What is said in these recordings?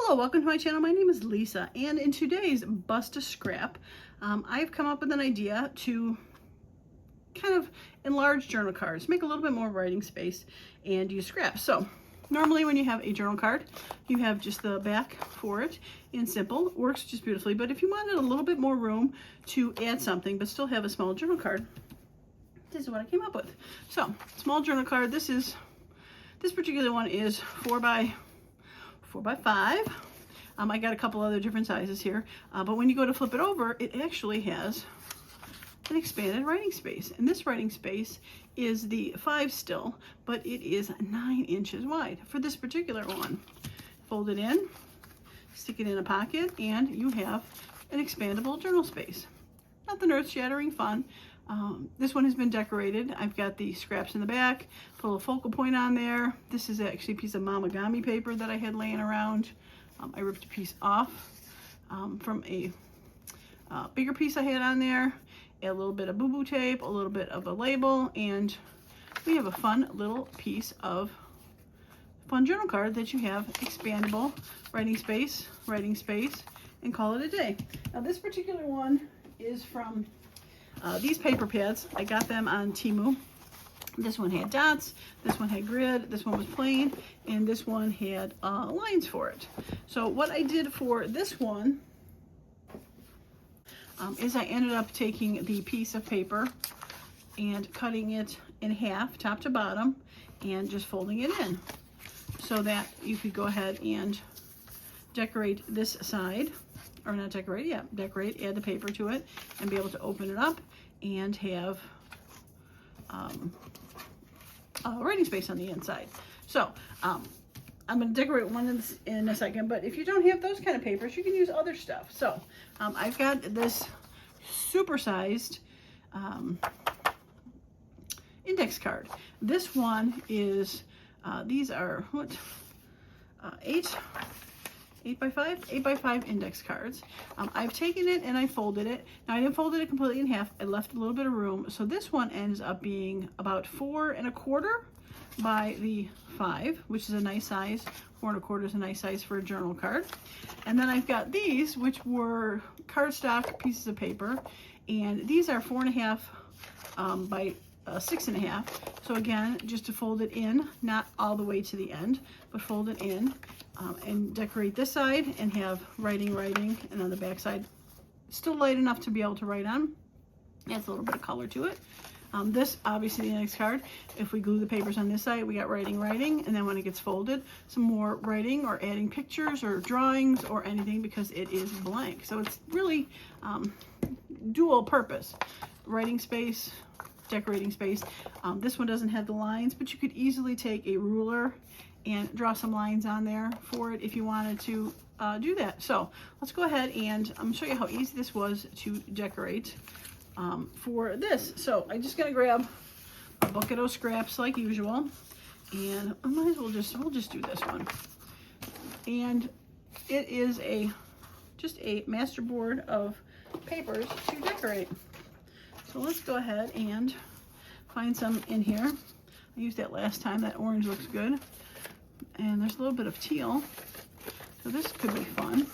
Hello, welcome to my channel. My name is Lisa, and in today's Bust a Scrap, I've come up with an idea to kind of enlarge journal cards, make a little bit more writing space, and use scraps. So normally when you have a journal card, you have just the back for it in simple. It works just beautifully, but if you wanted a little bit more room to add something but still have a small journal card, this is what I came up with. So small journal card, this particular one is 4 by 5. I got a couple other different sizes here, but when you go to flip it over, it actually has an expanded writing space, and this writing space is the 5 still, but it is 9 inches wide for this particular one. Fold it in, stick it in a pocket, and you have an expandable journal space. Nothing earth-shattering, fun. This one has been decorated. I've got the scraps in the back, put a little focal point on there. This is actually a piece of mamagami paper that I had laying around. I ripped a piece off from a bigger piece I had on there. A little bit of boo-boo tape, a little bit of a label, and we have a fun little piece of fun journal card that you have expandable writing space, and call it a day. Now this particular one is from these paper pads. I got them on Temu. This one had dots, this one had grid, this one was plain, and this one had lines for it. So what I did for this one is I ended up taking the piece of paper and cutting it in half, top to bottom, and just folding it in so that you could go ahead and decorate this side, or not decorate, yeah, decorate, add the paper to it, and be able to open it up and have writing space on the inside. So I'm going to decorate one in a second, but if you don't have those kind of papers, you can use other stuff. So I've got this super-sized index card. This one is, these are, what, 8 by 5 index cards. I've taken it and I folded it. Now I didn't fold it completely in half. I left a little bit of room. So this one ends up being about 4 1/4 by the 5, which is a nice size. 4 1/4 is a nice size for a journal card. And then I've got these, which were cardstock pieces of paper, and these are 4 1/2 by 6 1/2. So again, just to fold it in, not all the way to the end, but fold it in and decorate this side and have writing, and on the back side, still light enough to be able to write on. Adds a little bit of color to it. This, obviously the index card, if we glue the papers on this side, we got writing, and then when it gets folded, some more writing or adding pictures or drawings or anything, because it is blank. So it's really dual purpose. Writing space, decorating space. This one doesn't have the lines, but you could easily take a ruler and draw some lines on there for it if you wanted to do that. So let's go ahead and I'm going to show you how easy this was to decorate for this. So I'm just going to grab a bucket of scraps like usual, and I might as well we'll just do this one. And it is just a master board of papers to decorate. So let's go ahead and find some in here. I used that last time. That orange looks good. And there's a little bit of teal. So this could be fun.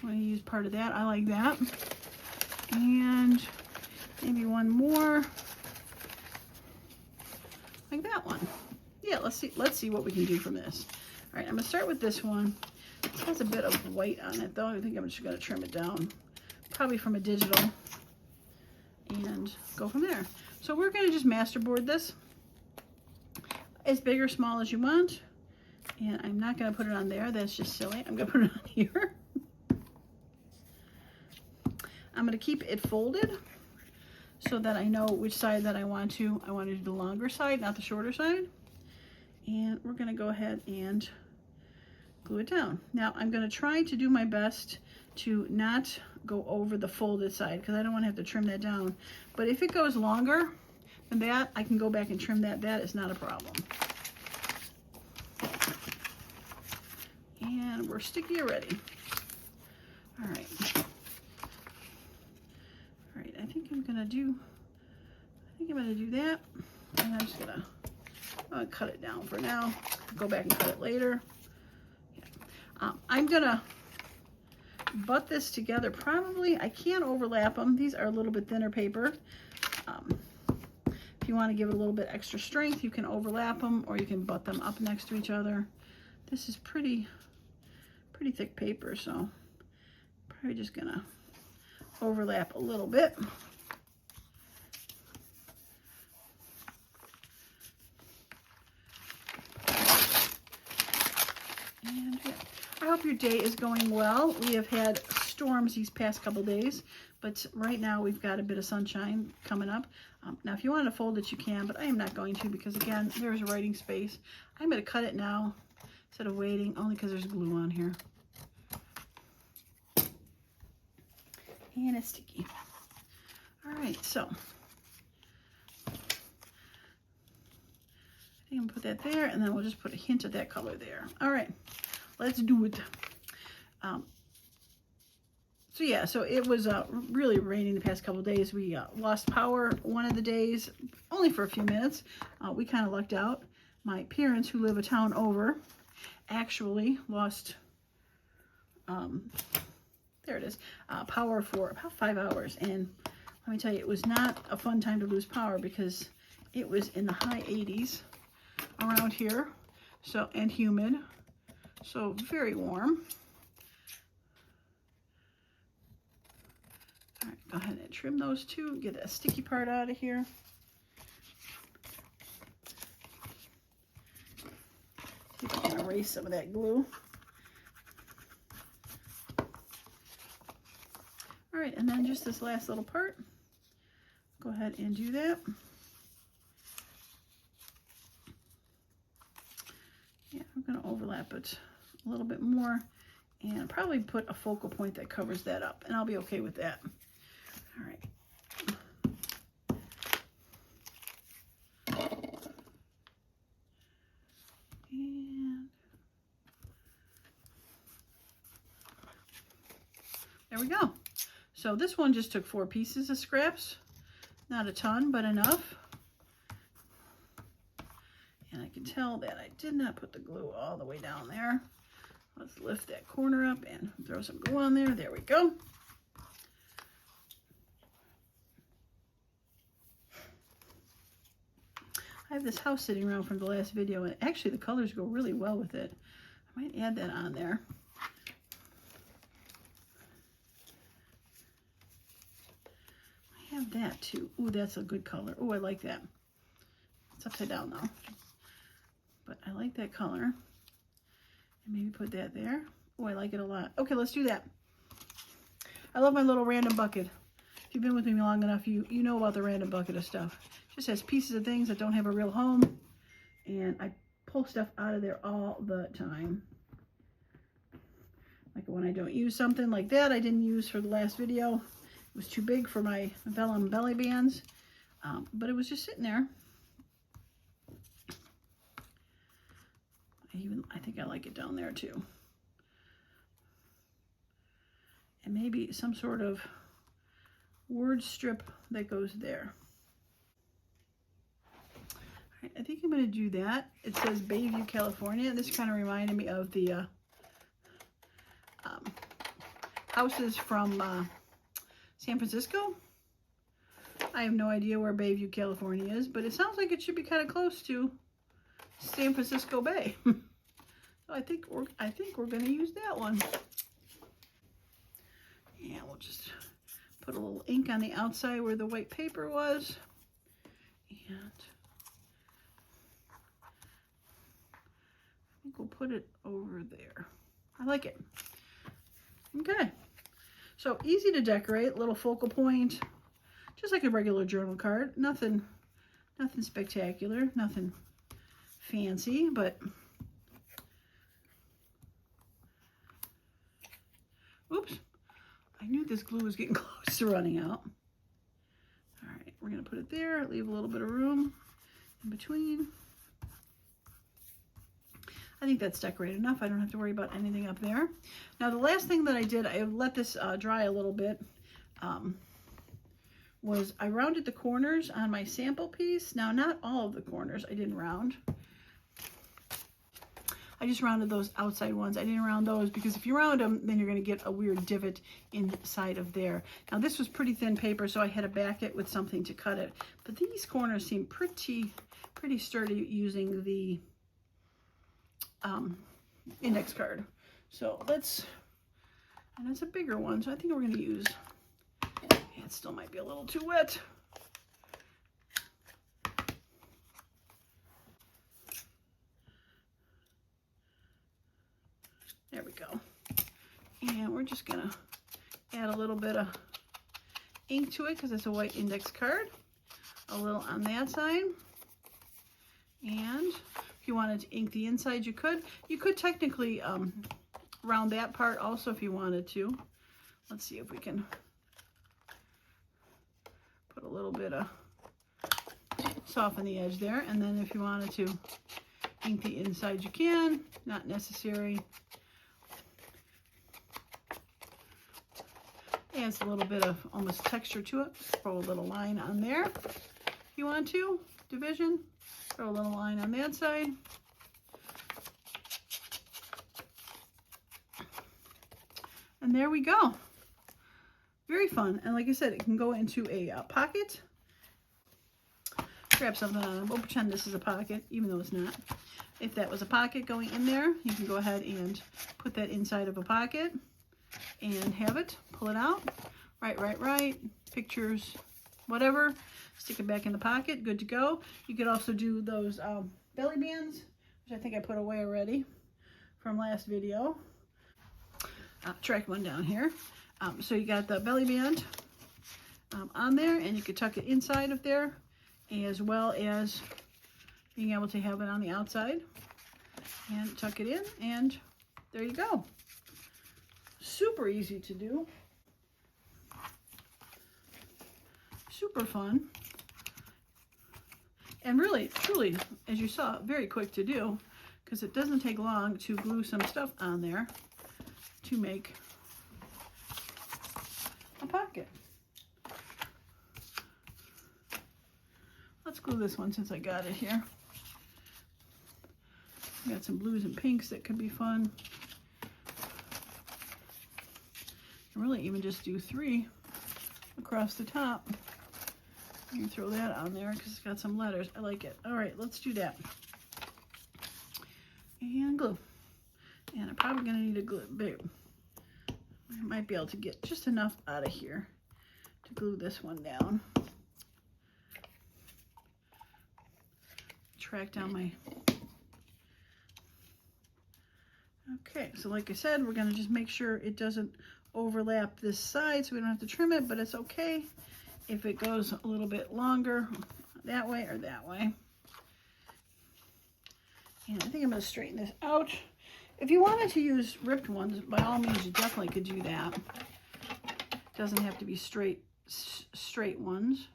I'm going to use part of that. I like that. And maybe one more. Like that one. Yeah, let's see what we can do from this. All right, I'm going to start with this one. It has a bit of white on it, though. I think I'm just going to trim it down. Probably from a digital. And go from there. So we're going to just masterboard this as big or small as you want, and I'm not going to put it on there. That's just silly. I'm going to put it on here. I'm going to keep it folded so that I know which side that I want to. I want to do the longer side, not the shorter side, and we're going to go ahead and glue it down. Now I'm going to try to do my best to not go over the folded side, because I don't want to have to trim that down. But if it goes longer than that, I can go back and trim that. That is not a problem. And we're sticky already. All right. All right, I think I'm gonna do that. And I'm just gonna cut it down for now. Go back and cut it later. Yeah. I'm gonna butt this together. Probably, I can't overlap them. These are a little bit thinner paper. If you want to give it a little bit extra strength, you can overlap them, or you can butt them up next to each other. This is pretty thick paper, so probably just gonna overlap a little bit. And yeah, I hope your day is going well. We have had storms these past couple days, but right now we've got a bit of sunshine coming up. Now, if you want to fold it, you can, but I am not going to because, again, there's writing space. I'm going to cut it now instead of waiting, only because there's glue on here. And it's sticky. All right, so I think I'm going to put that there, and then we'll just put a hint of that color there. All right, let's do it. So yeah, so it was really raining the past couple of days. We lost power one of the days, only for a few minutes. We kind of lucked out. My parents, who live a town over, actually lost, there it is, power for about 5 hours. And let me tell you, it was not a fun time to lose power because it was in the high 80s around here, so, and humid, so very warm. All right, go ahead and trim those two, get that sticky part out of here. See if I can erase some of that glue. All right, and then just this last little part, go ahead and do that. Yeah, I'm gonna overlap it a little bit more and probably put a focal point that covers that up, and I'll be okay with that. All right. And there we go. So this one just took 4 pieces of scraps. Not a ton, but enough. And I can tell that I did not put the glue all the way down there. Let's lift that corner up and throw some glue on there. There we go. I have this house sitting around from the last video, and actually the colors go really well with it. I might add that on there. I have that too. Ooh, that's a good color. Ooh, I like that. It's upside down though. But I like that color. And maybe put that there. Oh, I like it a lot. Okay, let's do that. I love my little random bucket. If you've been with me long enough, you know about the random bucket of stuff. Just has pieces of things that don't have a real home. And I pull stuff out of there all the time. Like when I don't use something like that I didn't use for the last video. It was too big for my vellum belly bands. But it was just sitting there. I think I like it down there too. And maybe some sort of word strip that goes there. All right, I think I'm going to do that. It says Bayview, California. This kind of reminded me of the houses from San Francisco. I have no idea where Bayview, California is, but it sounds like it should be kind of close to San Francisco Bay. So I think we're going to use that one. Yeah, we'll just put a little ink on the outside where the white paper was. And I think we'll put it over there. I like it. Okay. So easy to decorate, little focal point, just like a regular journal card. Nothing spectacular, nothing fancy, but oops, I knew this glue was getting close to running out. All right, we're gonna put it there, leave a little bit of room in between. I think that's decorated enough. I don't have to worry about anything up there. Now the last thing that I did, I let this dry a little bit, was I rounded the corners on my sample piece. Now not all of the corners I didn't round. I just rounded those outside ones. I didn't round those because if you round them, then you're going to get a weird divot inside of there. Now this was pretty thin paper, so I had to back it with something to cut it. But these corners seem pretty sturdy using the index card. So let's, and it's a bigger one, so I think we're going to use, it still might be a little too wet. There we go. And we're just gonna add a little bit of ink to it because it's a white index card. A little on that side. And if you wanted to ink the inside, you could. You could technically round that part also if you wanted to. Let's see if we can put a little bit of soften the edge there. And then if you wanted to ink the inside, you can. Not necessary. Adds a little bit of almost texture to it. Throw a little line on there if you want to. Division. Throw a little line on that side. And there we go. Very fun. And like I said, it can go into a pocket. Grab something on it. We'll pretend this is a pocket, even though it's not. If that was a pocket going in there, you can go ahead and put that inside of a pocket and have it. Pull it out. Right. Pictures, whatever. Stick it back in the pocket. Good to go. You could also do those belly bands, which I think I put away already from last video. Track one down here. So you got the belly band on there, and you could tuck it inside of there, as well as being able to have it on the outside. And tuck it in, and there you go. Super easy to do. Super fun. And really, truly, as you saw, very quick to do, because it doesn't take long to glue some stuff on there to make a pocket. Let's glue this one since I got it here. Got some blues and pinks that could be fun. And really even just do 3 across the top. You can throw that on there because it's got some letters. I like it. All right, let's do that. And glue. And I'm probably going to need a glue. I might be able to get just enough out of here to glue this one down. Track down my... Okay, so like I said, we're going to just make sure it doesn't overlap this side so we don't have to trim it, but it's okay if it goes a little bit longer that way or that way. And I think I'm going to straighten this out. If you wanted to use ripped ones, by all means, you definitely could do that. It doesn't have to be straight ones,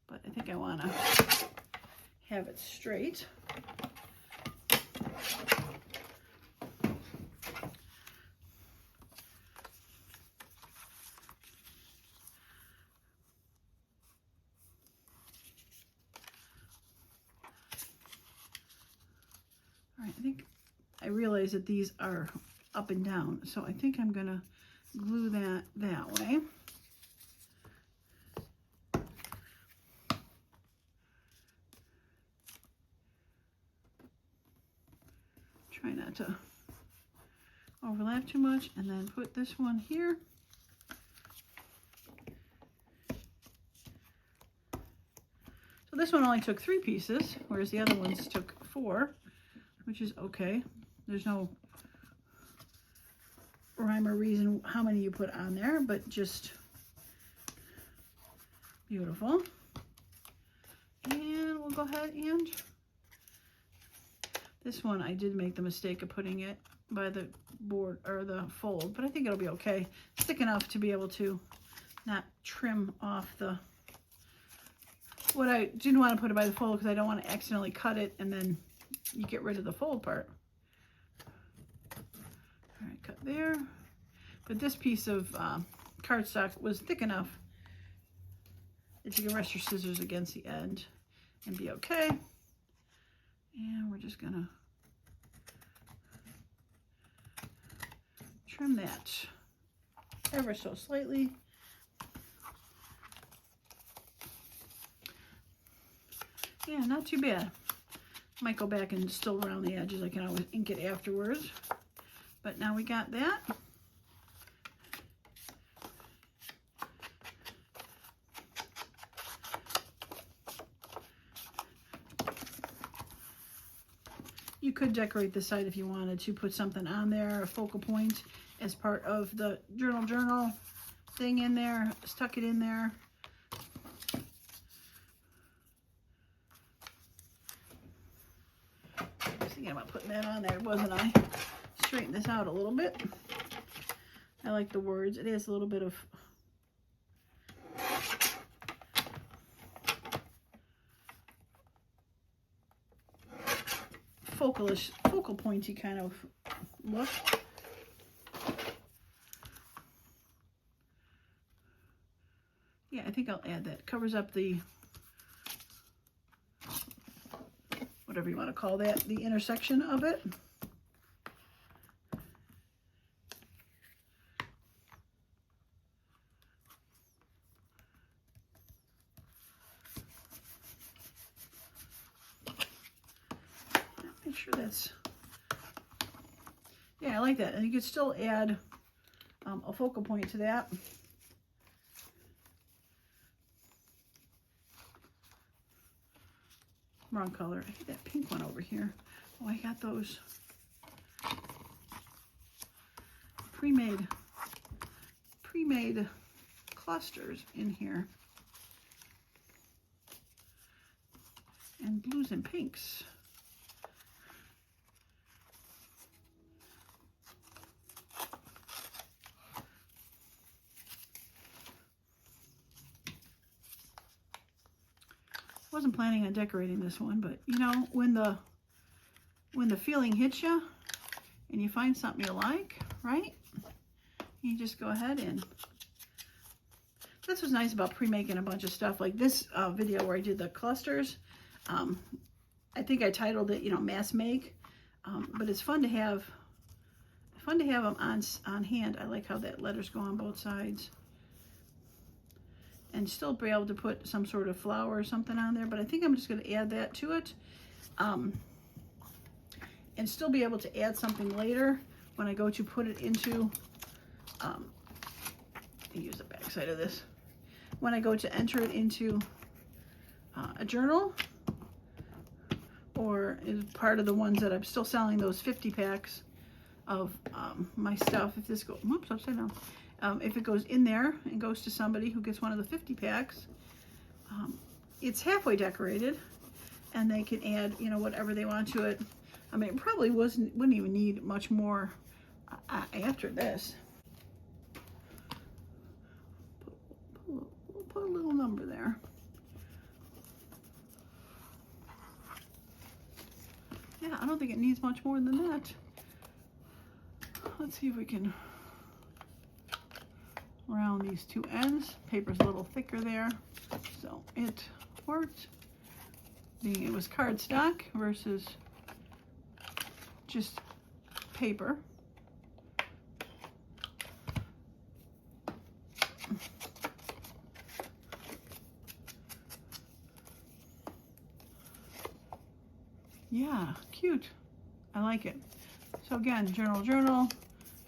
but I think I want to have it straight. I think I realize that these are up and down, so I think I'm gonna glue that way. Try not to overlap too much, and then put this one here. So this one only took 3 pieces, whereas the other ones took 4. Which is okay. There's no rhyme or reason how many you put on there, but just beautiful. And we'll go ahead and this one I did make the mistake of putting it by the board or the fold, but I think it'll be okay. It's thick enough to be able to not trim off the, what I didn't want to put it by the fold because I don't want to accidentally cut it and then you get rid of the fold part. All right, cut there. But this piece of cardstock was thick enough that you can rest your scissors against the end and be okay. And we're just gonna trim that ever so slightly. Yeah, not too bad. Might go back and still around the edges. I can always ink it afterwards. But now we got that. You could decorate the side if you wanted to, put something on there, a focal point as part of the journal thing in there, stuck it in there. I was thinking about putting that on there, wasn't I? Straighten this out a little bit. I like the words. It has a little bit of focal pointy kind of look. Yeah, I think I'll add that. Covers up the, whatever you want to call that, the intersection of it. Make sure that's, yeah, I like that. And you could still add a focal point to that. Wrong color. I hate that pink one over here. Oh, I got those pre-made clusters in here. And blues and pinks. Wasn't planning on decorating this one, but you know, when the feeling hits you and you find something you like, right? You just go ahead and, that's what's nice about pre-making a bunch of stuff like this video where I did the clusters. I think I titled it, you know, mass make, but it's fun to have them on hand. I like how that letters go on both sides. And still be able to put some sort of flower or something on there, but I think I'm just going to add that to it, and still be able to add something later when I go to put it into, use the back side of this, when I go to enter it into a journal, or is part of the ones that I'm still selling, those 50 packs of my stuff. If this goes, whoops, upside down. If it goes in there and goes to somebody who gets one of the 50 packs, it's halfway decorated, and they can add, you know, whatever they want to it. I mean, it probably wouldn't even need much more after this. We'll put a little number there. Yeah, I don't think it needs much more than that. Let's see if we can round these two ends. Paper's a little thicker there, so it worked. Being it was cardstock versus just paper. Yeah, cute. I like it. So again, journal,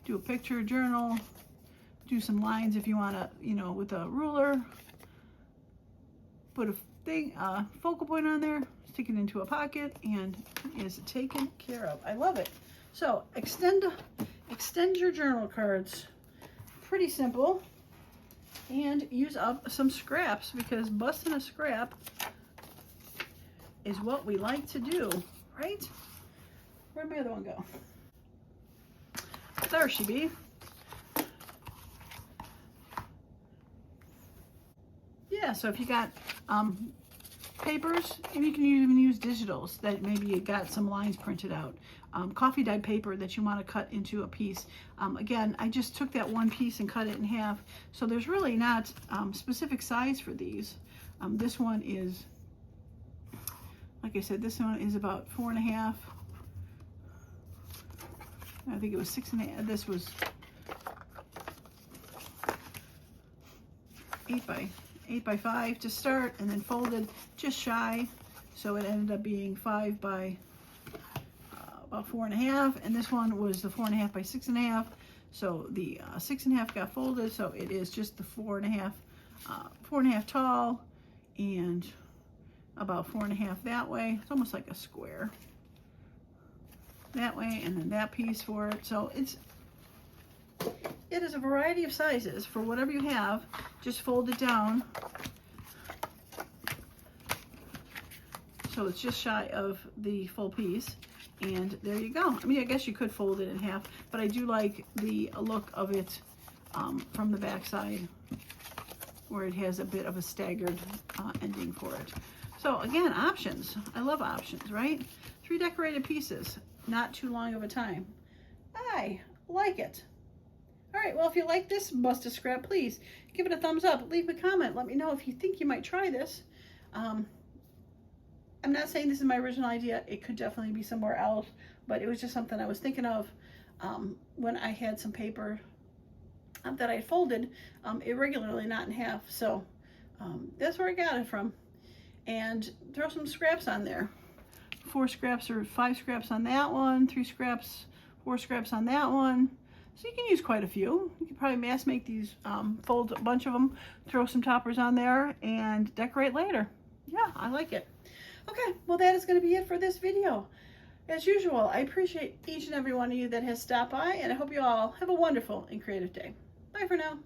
do a picture journal, do some lines if you want to, you know, with a ruler, put a thing, focal point on there, stick it into a pocket, and it is taken care of. I love it. So extend your journal cards. Pretty simple. And use up some scraps, because busting a scrap is what we like to do, right? Where'd my other one go? There she be. Yeah, so if you got papers, and you can even use digitals that maybe you got some lines printed out. Coffee dyed paper that you want to cut into a piece. Again, I just took that one piece and cut it in half, so there's really not specific size for these. This one is, like I said, this one is about 4.5. I think it was 6.5. This was 8 by 5 to start, and then folded just shy, so it ended up being 5 by about 4.5, and this one was the 4.5 by 6.5. So the 6.5 got folded, so it is just the 4.5 tall, and about 4.5 that way. It's almost like a square that way, and then that piece for it. So it is a variety of sizes for whatever you have. Just fold it down so it's just shy of the full piece, and there you go. I mean, I guess you could fold it in half, but I do like the look of it from the back side, where it has a bit of a staggered ending for it. So again, options. I love options, right? 3 decorated pieces, not too long of a time. I like it. All right, well, if you like this bust a scrap, please give it a thumbs up. Leave a comment. Let me know if you think you might try this. I'm not saying this is my original idea. It could definitely be somewhere else, but it was just something I was thinking of when I had some paper that I folded irregularly, not in half. So that's where I got it from. And throw some scraps on there. 4 scraps or 5 scraps on that one, 3 scraps, 4 scraps on that one. So you can use quite a few. You can probably mass make these, fold a bunch of them, throw some toppers on there, and decorate later. Yeah, I like it. Okay, well, that is going to be it for this video. As usual, I appreciate each and every one of you that has stopped by, and I hope you all have a wonderful and creative day. Bye for now.